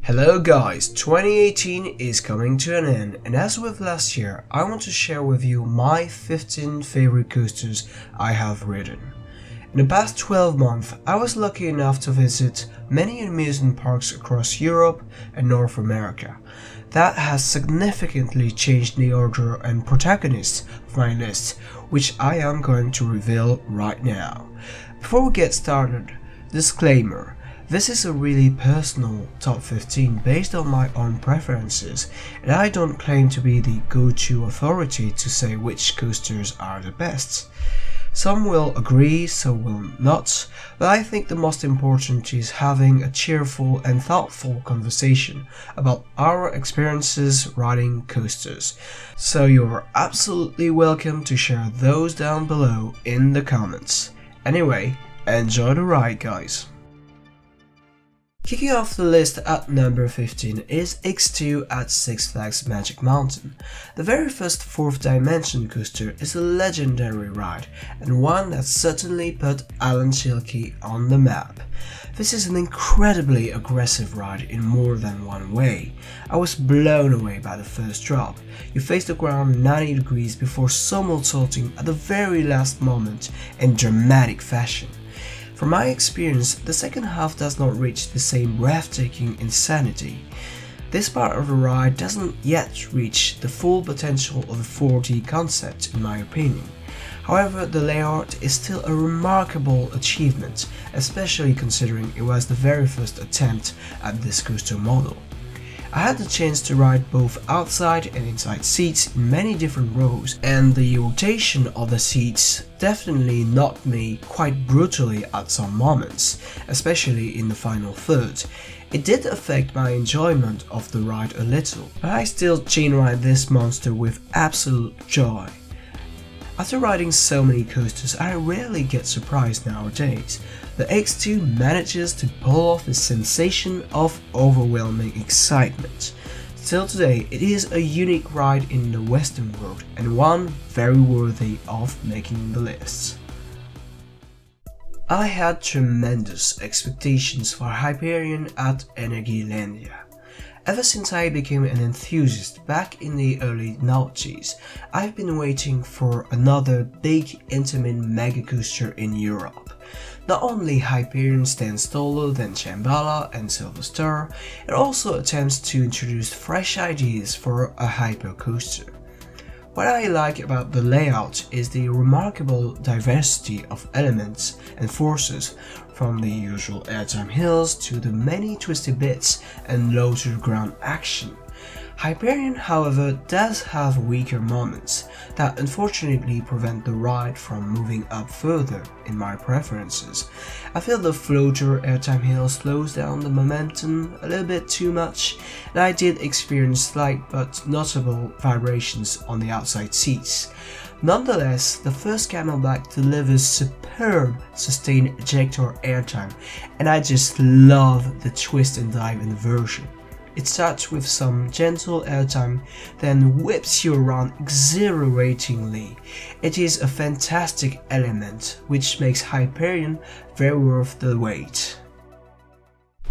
Hello guys, 2018 is coming to an end, and as with last year, I want to share with you my 15 favorite coasters I have ridden. In the past 12 months, I was lucky enough to visit many amusement parks across Europe and North America. That has significantly changed the order and protagonists of my list, which I am going to reveal right now. Before we get started, disclaimer. This is a really personal top 15 based on my own preferences, and I don't claim to be the go-to authority to say which coasters are the best. Some will agree, some will not, but I think the most important is having a cheerful and thoughtful conversation about our experiences riding coasters. So you're absolutely welcome to share those down below in the comments. Anyway, enjoy the ride guys! Kicking off the list at number 15 is X2 at Six Flags Magic Mountain. The very first 4th dimension coaster is a legendary ride, and one that certainly put Alan Schilke on the map. This is an incredibly aggressive ride in more than one way. I was blown away by the first drop. You face the ground 90 degrees before somersaulting at the very last moment in dramatic fashion. From my experience, the second half does not reach the same breathtaking insanity. This part of the ride doesn't yet reach the full potential of the 4D concept in my opinion. However, the layout is still a remarkable achievement, especially considering it was the very first attempt at this coaster model. I had the chance to ride both outside and inside seats in many different rows, and the rotation of the seats definitely knocked me quite brutally at some moments, especially in the final third. It did affect my enjoyment of the ride a little, but I still chain ride this monster with absolute joy. After riding so many coasters, I rarely get surprised nowadays. The X2 manages to pull off the sensation of overwhelming excitement. Still today, it is a unique ride in the Western world and one very worthy of making the list. I had tremendous expectations for Hyperion at Legendia. Ever since I became an enthusiast back in the early noughties, I've been waiting for another big intimate mega coaster in Europe. Not only Hyperion stands taller than Shambhala and Silver Star, it also attempts to introduce fresh ideas for a hyper coaster. What I like about the layout is the remarkable diversity of elements and forces, from the usual airtime hills to the many twisty bits and low to the ground action. Hyperion, however, does have weaker moments that unfortunately prevent the ride from moving up further in my preferences. I feel the floater airtime hill slows down the momentum a little bit too much, and I did experience slight but notable vibrations on the outside seats. Nonetheless, the first Camelback delivers superb sustained ejector airtime, and I just love the twist and dive inversion. It starts with some gentle airtime, then whips you around exhilaratingly. It is a fantastic element, which makes Hyperion very worth the wait.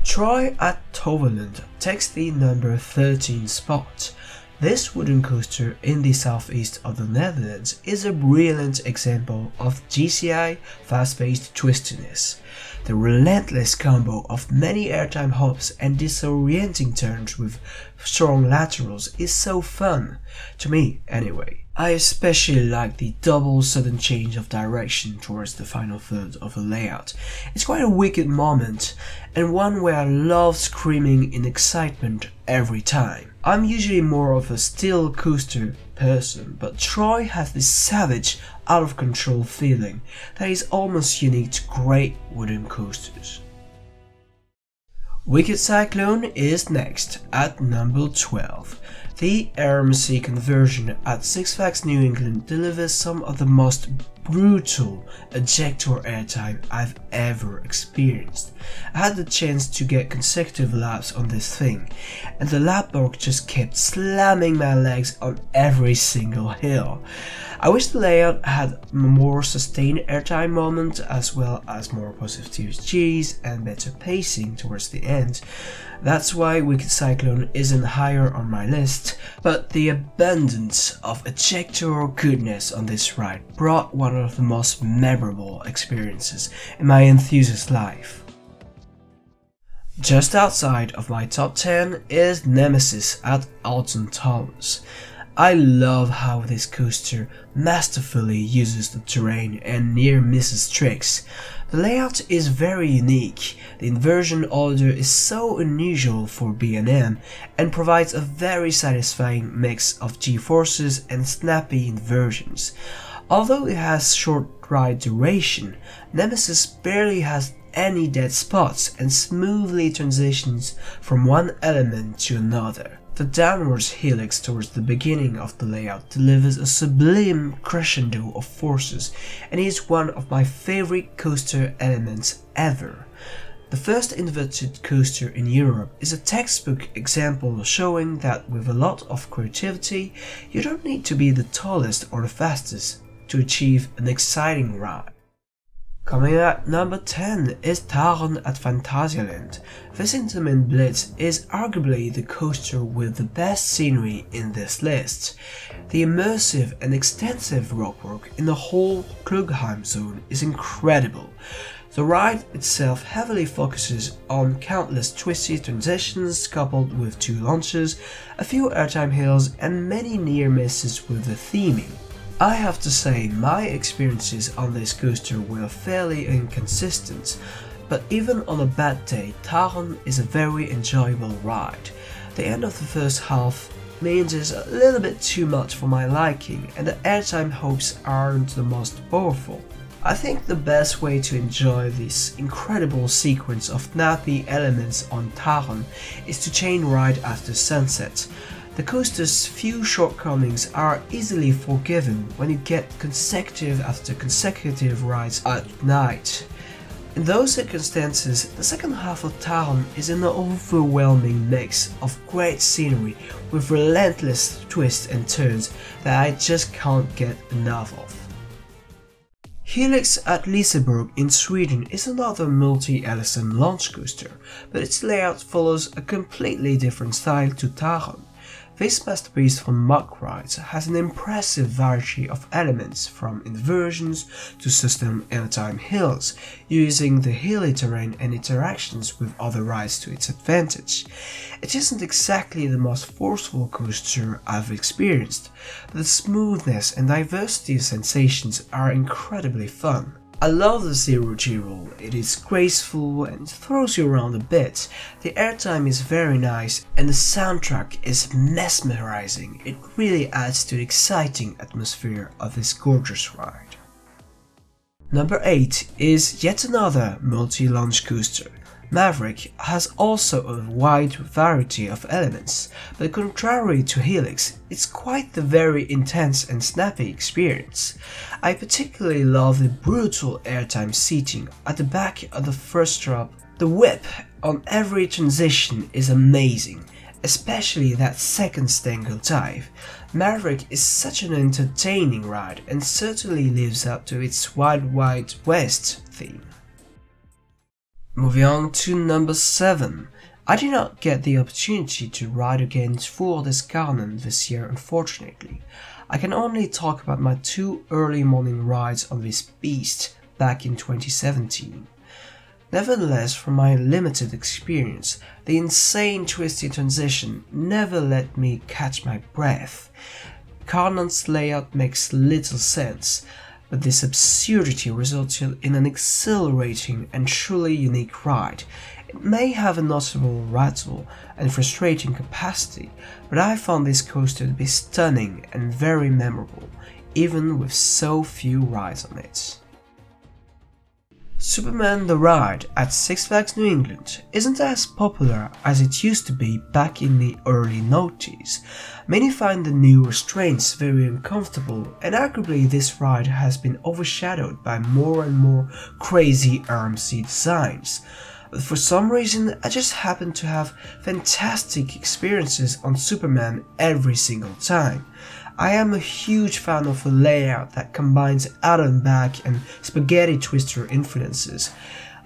Troy at Toverland takes the number 13 spot. This wooden coaster in the southeast of the Netherlands is a brilliant example of GCI fast-paced twistiness. The relentless combo of many airtime hops and disorienting turns with strong laterals is so fun, to me anyway. I especially like the double sudden change of direction towards the final third of the layout. It's quite a wicked moment, and one where I love screaming in excitement every time. I'm usually more of a still coaster person, but Troy has this savage, out of control feeling that is almost unique to great wooden coasters. Wicked Cyclone is next at number 12. The RMC conversion at Six Flags New England delivers some of the most brutal ejector airtime I've ever experienced. I had the chance to get consecutive laps on this thing, and the lap bar just kept slamming my legs on every single hill. I wish the layout had a more sustained airtime moment as well as more positive Gs and better pacing towards the end. That's why Wicked Cyclone isn't higher on my list, but the abundance of ejector goodness on this ride brought one of the most memorable experiences in my enthusiast life. Just outside of my top 10 is Nemesis at Alton Towers. I love how this coaster masterfully uses the terrain and near misses tricks. The layout is very unique, the inversion order is so unusual for B&M and provides a very satisfying mix of G-forces and snappy inversions. Although it has short ride duration, Nemesis barely has any dead spots and smoothly transitions from one element to another. The downwards helix towards the beginning of the layout delivers a sublime crescendo of forces and is one of my favorite coaster elements ever. The first inverted coaster in Europe is a textbook example showing that with a lot of creativity, you don't need to be the tallest or the fastest to achieve an exciting ride. Coming at number 10 is Taron at Phantasialand. This Intamin Blitz is arguably the coaster with the best scenery in this list. The immersive and extensive rockwork in the whole Klugheim zone is incredible. The ride itself heavily focuses on countless twisty transitions coupled with 2 launches, a few airtime hills and many near misses with the theming. I have to say my experiences on this coaster were fairly inconsistent, but even on a bad day, Taron is a very enjoyable ride. The end of the first half means it's a little bit too much for my liking and the airtime hopes aren't the most powerful. I think the best way to enjoy this incredible sequence of snappy elements on Taron is to chain ride after sunset. The coaster's few shortcomings are easily forgiven when you get consecutive after consecutive rides at night. In those circumstances, the second half of Taron is an overwhelming mix of great scenery with relentless twists and turns that I just can't get enough of. Helix at Liseberg in Sweden is another multi-Ellison launch coaster, but its layout follows a completely different style to Taron. This masterpiece from Mach Rides has an impressive variety of elements from inversions to system airtime hills, using the hilly terrain and interactions with other rides to its advantage. It isn't exactly the most forceful coaster I've experienced, but the smoothness and diversity of sensations are incredibly fun. I love the zero-G roll, it is graceful and throws you around a bit, the airtime is very nice and the soundtrack is mesmerizing, it really adds to the exciting atmosphere of this gorgeous ride. Number 8 is yet another multi-launch coaster. Maverick has also a wide variety of elements, but contrary to Helix, it's quite the very intense and snappy experience. I particularly love the brutal airtime seating at the back of the first drop. The whip on every transition is amazing, especially that second stangle dive. Maverick is such an entertaining ride and certainly lives up to its Wild Wild West theme. Moving on to number 7. I did not get the opportunity to ride against for this Kärnan this year, unfortunately. I can only talk about my 2 early morning rides on this beast back in 2017. Nevertheless, from my limited experience, the insane twisty transition never let me catch my breath. Kärnan's layout makes little sense, but this absurdity resulted in an exhilarating and truly unique ride. It may have a notable rattle and frustrating capacity, but I found this coaster to be stunning and very memorable, even with so few rides on it. Superman the Ride at Six Flags New England isn't as popular as it used to be back in the early noughties. Many find the new restraints very uncomfortable, and arguably this ride has been overshadowed by more and more crazy RMC designs. but for some reason I just happen to have fantastic experiences on Superman every single time. I am a huge fan of a layout that combines out and back and spaghetti twister influences.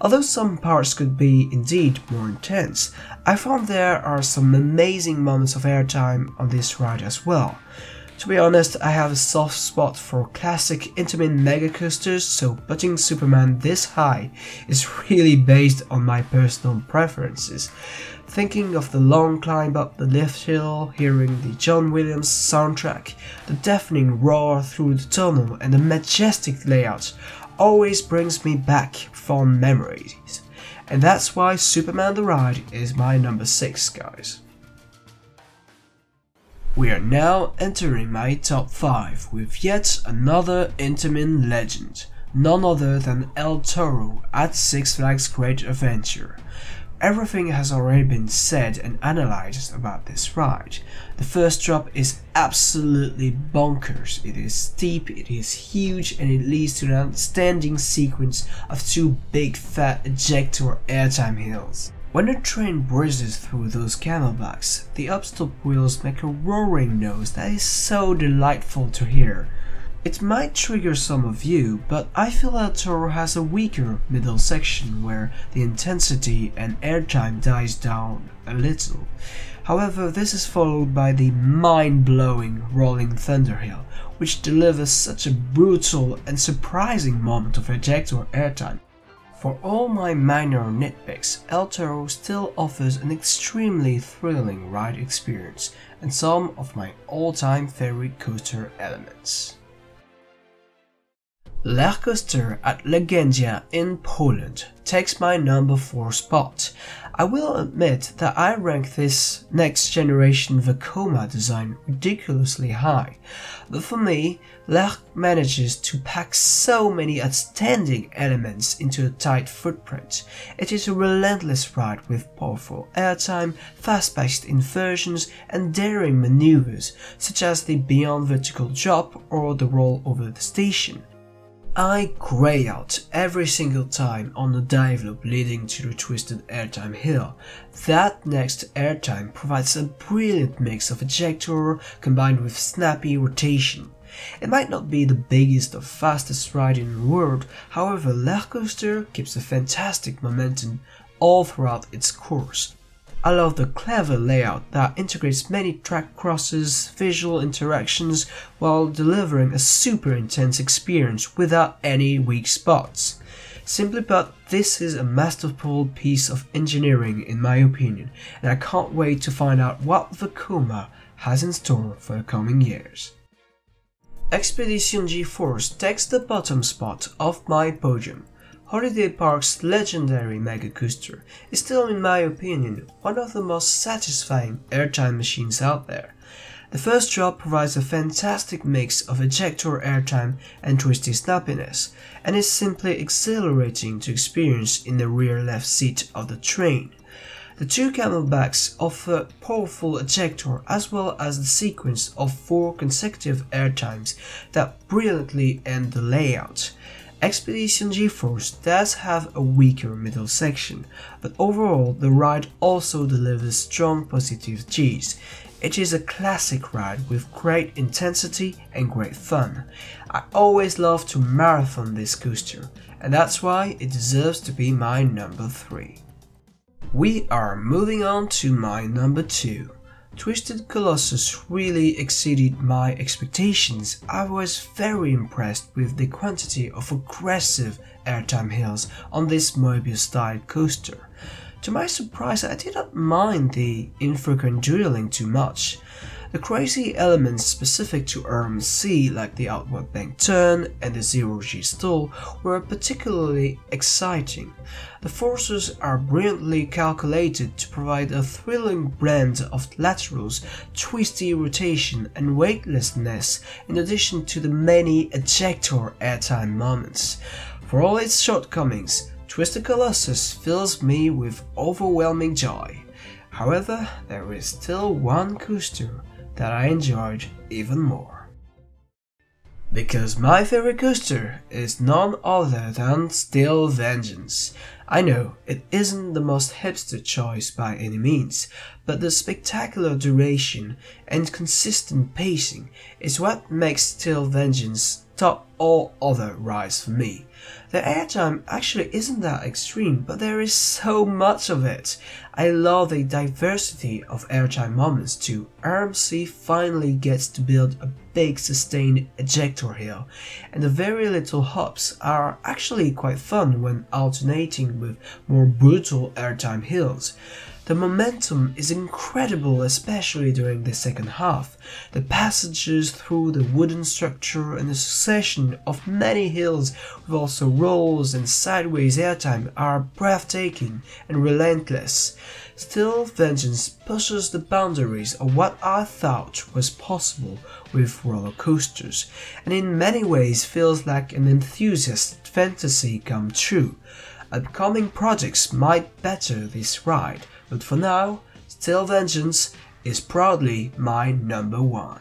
Although some parts could be indeed more intense, I found there are some amazing moments of airtime on this ride as well. To be honest, I have a soft spot for classic Intamin mega coasters, so putting Superman this high is really based on my personal preferences. Thinking of the long climb up the lift hill, hearing the John Williams soundtrack, the deafening roar through the tunnel and the majestic layout always brings me back fond memories. And that's why Superman the Ride is my number 6, guys. We are now entering my top 5 with yet another Intamin legend, none other than El Toro at Six Flags Great Adventure. Everything has already been said and analyzed about this ride. The first drop is absolutely bonkers. It is steep, it is huge, and it leads to an outstanding sequence of 2 big fat ejector airtime hills. When the train breezes through those camelbacks, the upstop wheels make a roaring noise that is so delightful to hear. It might trigger some of you, but I feel that Toro has a weaker middle section where the intensity and airtime dies down a little. However, this is followed by the mind-blowing Rolling Thunder Hill, which delivers such a brutal and surprising moment of ejector airtime. For all my minor nitpicks, El Toro still offers an extremely thrilling ride experience and some of my all-time favorite coaster elements. Coaster at Legendia in Poland takes my number 4 spot. I will admit that I rank this next generation Vekoma design ridiculously high, but for me, Lech manages to pack so many outstanding elements into a tight footprint. It is a relentless ride with powerful airtime, fast-paced inversions and daring maneuvers such as the Beyond Vertical Drop or the roll over the station. I grey out every single time on the dive loop leading to the twisted airtime hill. That next airtime provides a brilliant mix of ejector combined with snappy rotation. It might not be the biggest or fastest ride in the world, however Lech Coaster keeps a fantastic momentum all throughout its course. I love the clever layout that integrates many track crosses, visual interactions, while delivering a super intense experience without any weak spots. Simply put, this is a masterful piece of engineering in my opinion, and I can't wait to find out what Vekoma has in store for the coming years. Expedition GForce takes the bottom spot of my podium. Holiday Park's legendary mega coaster is still, in my opinion, one of the most satisfying airtime machines out there. The first drop provides a fantastic mix of ejector airtime and twisty snappiness, and is simply exhilarating to experience in the rear left seat of the train. The 2 camelbacks offer powerful ejector as well as the sequence of 4 consecutive airtimes that brilliantly end the layout. Expedition GForce does have a weaker middle section, but overall the ride also delivers strong positive Gs. It is a classic ride with great intensity and great fun. I always love to marathon this coaster, and that's why it deserves to be my number 3. We are moving on to my number 2. Twisted Colossus really exceeded my expectations. I was very impressed with the quantity of aggressive airtime hills on this Moebius style coaster. To my surprise, I did not mind the infrequent dueling too much. The crazy elements specific to RMC like the outward bank turn and the 0G stall were particularly exciting. The forces are brilliantly calculated to provide a thrilling blend of laterals, twisty rotation and weightlessness in addition to the many ejector airtime moments. For all its shortcomings, Twisted Colossus fills me with overwhelming joy. However, there is still one coaster that I enjoyed even more. Because my favorite coaster is none other than Still Vengeance. I know, it isn't the most hipster choice by any means, but the spectacular duration and consistent pacing is what makes Still Vengeance top all other rides for me. The airtime actually isn't that extreme, but there is so much of it. I love the diversity of airtime moments too. RMC finally gets to build a big sustained ejector hill, and the very little hops are actually quite fun when alternating with more brutal airtime hills. The momentum is incredible, especially during the second half. The passages through the wooden structure and the succession of many hills with also rolls and sideways airtime are breathtaking and relentless. Still, Vengeance pushes the boundaries of what I thought was possible with roller coasters, and in many ways feels like an enthusiast fantasy come true. Upcoming projects might better this ride, but for now, Still Vengeance is proudly my number one.